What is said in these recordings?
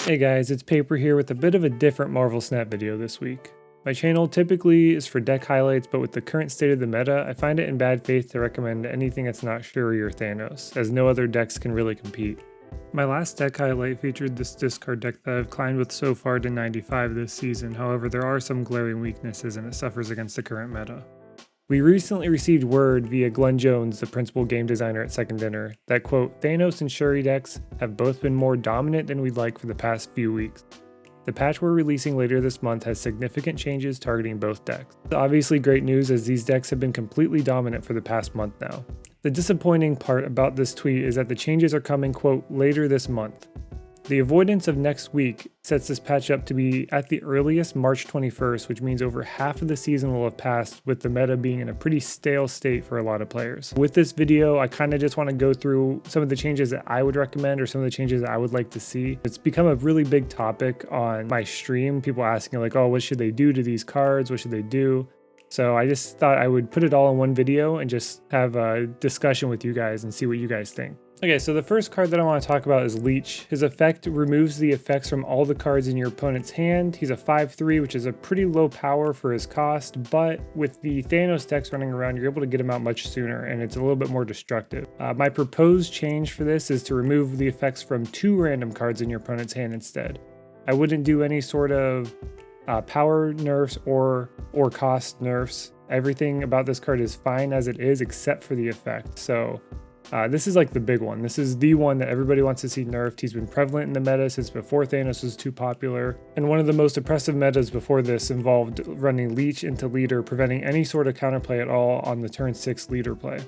Hey guys, it's Paper here with a bit of a different Marvel Snap video this week. My channel typically is for deck highlights, but with the current state of the meta, I find it in bad faith to recommend anything that's not Shuri or Thanos, as no other decks can really compete. My last deck highlight featured this discard deck that I've climbed with so far to 95 this season, however there are some glaring weaknesses and it suffers against the current meta. We recently received word via Glenn Jones, the principal game designer at Second Dinner, that quote, Thanos and Shuri decks have both been more dominant than we'd like for the past few weeks. The patch we're releasing later this month has significant changes targeting both decks. It's obviously great news as these decks have been completely dominant for the past month now. The disappointing part about this tweet is that the changes are coming quote, later this month. The avoidance of next week sets this patch up to be at the earliest March 21st, which means over half of the season will have passed, with the meta being in a pretty stale state for a lot of players. With this video, I kind of just want to go through some of the changes that I would recommend or some of the changes that I would like to see. It's become a really big topic on my stream, people asking like, oh, what should they do to these cards? What should they do? So I just thought I would put it all in one video and just have a discussion with you guys and see what you guys think. Okay, so the first card that I want to talk about is Leech. His effect removes the effects from all the cards in your opponent's hand. He's a 5/3, which is a pretty low power for his cost, but with the Thanos decks running around, you're able to get him out much sooner, and it's a little bit more destructive. My proposed change for this is to remove the effects from 2 random cards in your opponent's hand instead. I wouldn't do any sort of power nerfs or cost nerfs. Everything about this card is fine as it is, except for the effect. So this is like the big one. This is the one that everybody wants to see nerfed. He's been prevalent in the meta since before Thanos was too popular. And one of the most oppressive metas before this involved running Leech into leader, preventing any sort of counterplay at all on the turn 6 leader play.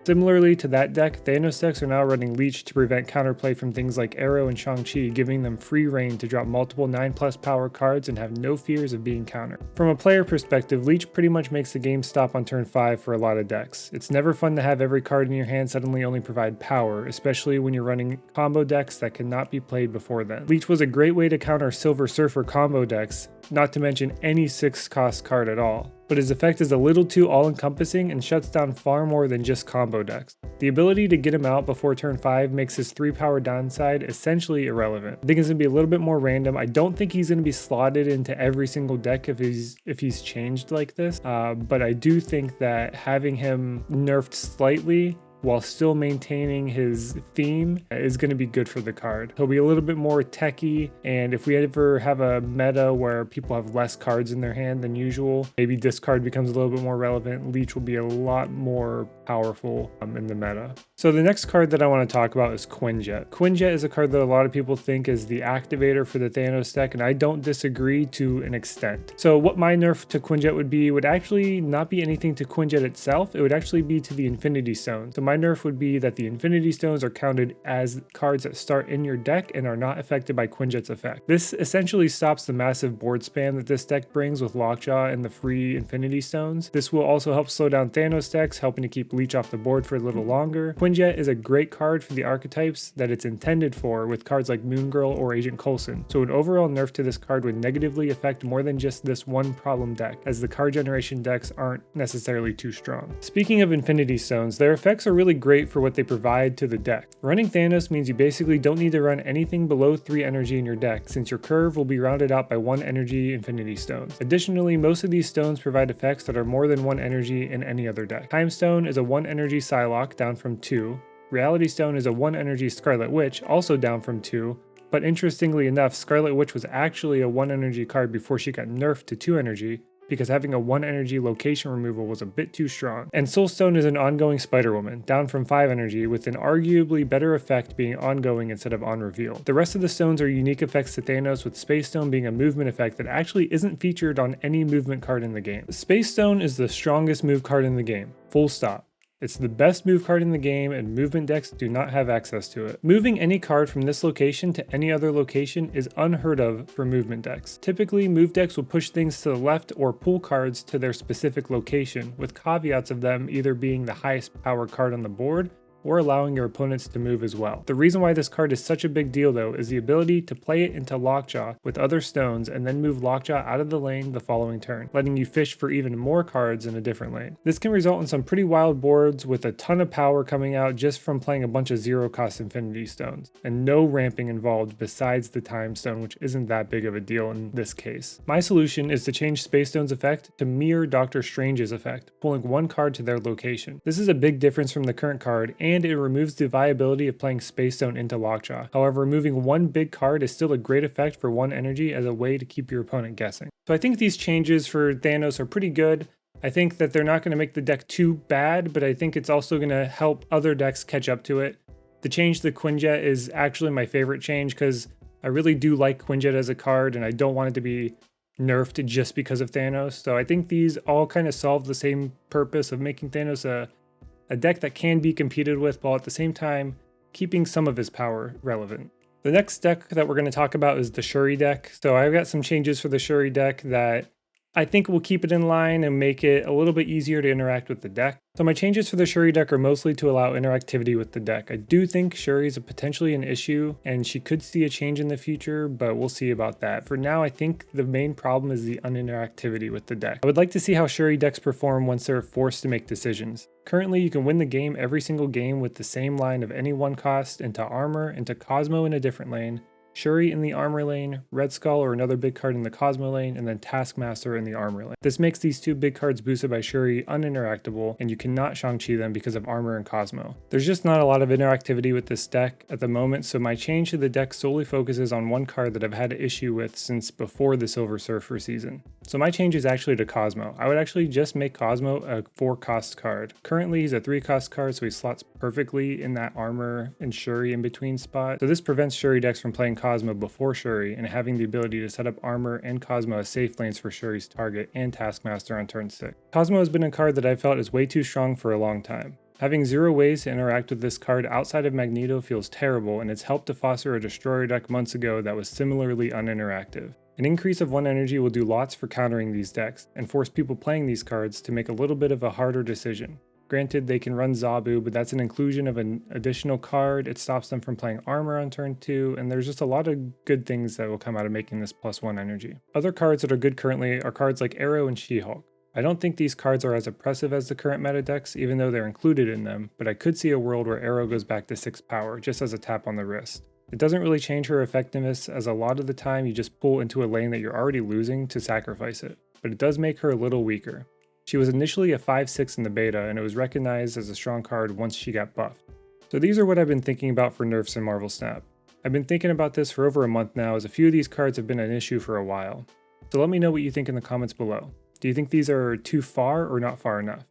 Similarly to that deck, Thanos decks are now running Leech to prevent counterplay from things like Arrow and Shang-Chi, giving them free reign to drop multiple 9+ power cards and have no fears of being countered. From a player perspective, Leech pretty much makes the game stop on turn 5 for a lot of decks. It's never fun to have every card in your hand suddenly only provide power, especially when you're running combo decks that cannot be played before then. Leech was a great way to counter Silver Surfer combo decks, not to mention any 6-cost card at all. But his effect is a little too all-encompassing and shuts down far more than just combo decks. The ability to get him out before turn 5 makes his 3-power downside essentially irrelevant. I think it's going to be a little bit more random. I don't think he's going to be slotted into every single deck if he's changed like this, but I do think that having him nerfed slightly while still maintaining his theme is going to be good for the card. He'll be a little bit more techy, and if we ever have a meta where people have less cards in their hand than usual, maybe discard becomes a little bit more relevant. Leech will be a lot more powerful in the meta. So the next card that I want to talk about is Quinjet. Quinjet is a card that a lot of people think is the activator for the Thanos deck, and I don't disagree to an extent. So what my nerf to Quinjet would actually not be anything to Quinjet itself, it would actually be to the Infinity Stones. So my nerf would be that the Infinity Stones are counted as cards that start in your deck and are not affected by Quinjet's effect. This essentially stops the massive board spam that this deck brings with Lockjaw and the free Infinity Stones. This will also help slow down Thanos decks, helping to keep Leech off the board for a little longer. Quinjet is a great card for the archetypes that it's intended for, with cards like Moon Girl or Agent Coulson. So an overall nerf to this card would negatively affect more than just this one problem deck, as the card generation decks aren't necessarily too strong. Speaking of Infinity Stones, their effects are really great for what they provide to the deck. Running Thanos means you basically don't need to run anything below 3 energy in your deck, since your curve will be rounded out by 1 energy Infinity Stones. Additionally, most of these stones provide effects that are more than 1 energy in any other deck. Time Stone is a 1 energy Psylocke, down from 2. Reality Stone is a 1 energy Scarlet Witch, also down from 2. But interestingly enough, Scarlet Witch was actually a 1 energy card before she got nerfed to 2 energy, because having a 1 energy location removal was a bit too strong. And Soulstone is an ongoing Spider-Woman, down from 5 energy, with an arguably better effect being ongoing instead of on reveal. The rest of the stones are unique effects to Thanos, with Space Stone being a movement effect that actually isn't featured on any movement card in the game. Space Stone is the strongest move card in the game, full stop. It's the best move card in the game, and movement decks do not have access to it. Moving any card from this location to any other location is unheard of for movement decks. Typically, move decks will push things to the left or pull cards to their specific location, with caveats of them either being the highest power card on the board or allowing your opponents to move as well. The reason why this card is such a big deal though is the ability to play it into Lockjaw with other stones and then move Lockjaw out of the lane the following turn, letting you fish for even more cards in a different lane. This can result in some pretty wild boards with a ton of power coming out just from playing a bunch of zero cost Infinity Stones, and no ramping involved besides the Time Stone, which isn't that big of a deal in this case. My solution is to change Space Stone's effect to mirror Doctor Strange's effect, pulling one card to their location. This is a big difference from the current card, and it removes the viability of playing Space Stone into Lockjaw. However, removing one big card is still a great effect for one energy as a way to keep your opponent guessing. So I think these changes for Thanos are pretty good. I think that they're not going to make the deck too bad, but I think it's also going to help other decks catch up to it. The change to the Quinjet is actually my favorite change because I really do like Quinjet as a card and I don't want it to be nerfed just because of Thanos. So I think these all kind of solve the same purpose of making Thanos a deck that can be competed with while at the same time keeping some of his power relevant. The next deck that we're going to talk about is the Shuri deck. So I've got some changes for the Shuri deck that I think will keep it in line and make it a little bit easier to interact with the deck. So my changes for the Shuri deck are mostly to allow interactivity with the deck. I do think Shuri is potentially an issue and she could see a change in the future, but we'll see about that. For now, I think the main problem is the uninteractivity with the deck. I would like to see how Shuri decks perform once they're forced to make decisions. Currently, you can win the game every single game with the same line of any one cost into Armor, into Cosmo in a different lane, Shuri in the Armor lane, Red Skull or another big card in the Cosmo lane, and then Taskmaster in the Armor lane. This makes these two big cards boosted by Shuri uninteractable, and you cannot Shang-Chi them because of Armor and Cosmo. There's just not a lot of interactivity with this deck at the moment, so my change to the deck solely focuses on one card that I've had an issue with since before the Silver Surfer season. So my change is actually to Cosmo. I would actually just make Cosmo a 4-cost card. Currently he's a 3-cost card, so he slots perfectly in that Armor and Shuri in between spot. So this prevents Shuri decks from playing Cosmo before Shuri and having the ability to set up Armor and Cosmo as safe lanes for Shuri's target and Taskmaster on turn 6. Cosmo has been a card that I felt is way too strong for a long time. Having 0 ways to interact with this card outside of Magneto feels terrible, and it's helped to foster a Destroyer deck months ago that was similarly uninteractive. An increase of 1 energy will do lots for countering these decks, and force people playing these cards to make a little bit of a harder decision. Granted, they can run Zabu, but that's an inclusion of an additional card, it stops them from playing Armor on turn 2, and there's just a lot of good things that will come out of making this +1 energy. Other cards that are good currently are cards like Arrow and She-Hulk. I don't think these cards are as oppressive as the current meta decks, even though they're included in them, but I could see a world where Arrow goes back to 6 power, just as a tap on the wrist. It doesn't really change her effectiveness, as a lot of the time you just pull into a lane that you're already losing to sacrifice it, but it does make her a little weaker. She was initially a 5/6 in the beta, and it was recognized as a strong card once she got buffed. So these are what I've been thinking about for nerfs in Marvel Snap. I've been thinking about this for over a month now, as a few of these cards have been an issue for a while. So let me know what you think in the comments below. Do you think these are too far or not far enough?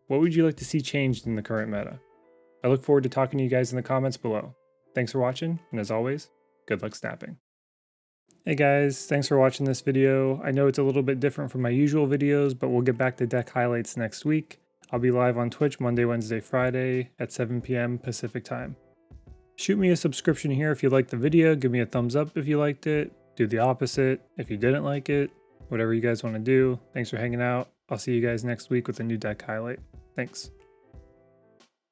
What would you like to see changed in the current meta? I look forward to talking to you guys in the comments below. Thanks for watching, and as always, good luck snapping. Hey guys, thanks for watching this video. I know it's a little bit different from my usual videos, but we'll get back to deck highlights next week. I'll be live on Twitch Monday, Wednesday, Friday at 7 p.m. Pacific time. Shoot me a subscription here if you liked the video, give me a thumbs up if you liked it, do the opposite if you didn't like it, whatever you guys want to do. Thanks for hanging out. I'll see you guys next week with a new deck highlight. Thanks.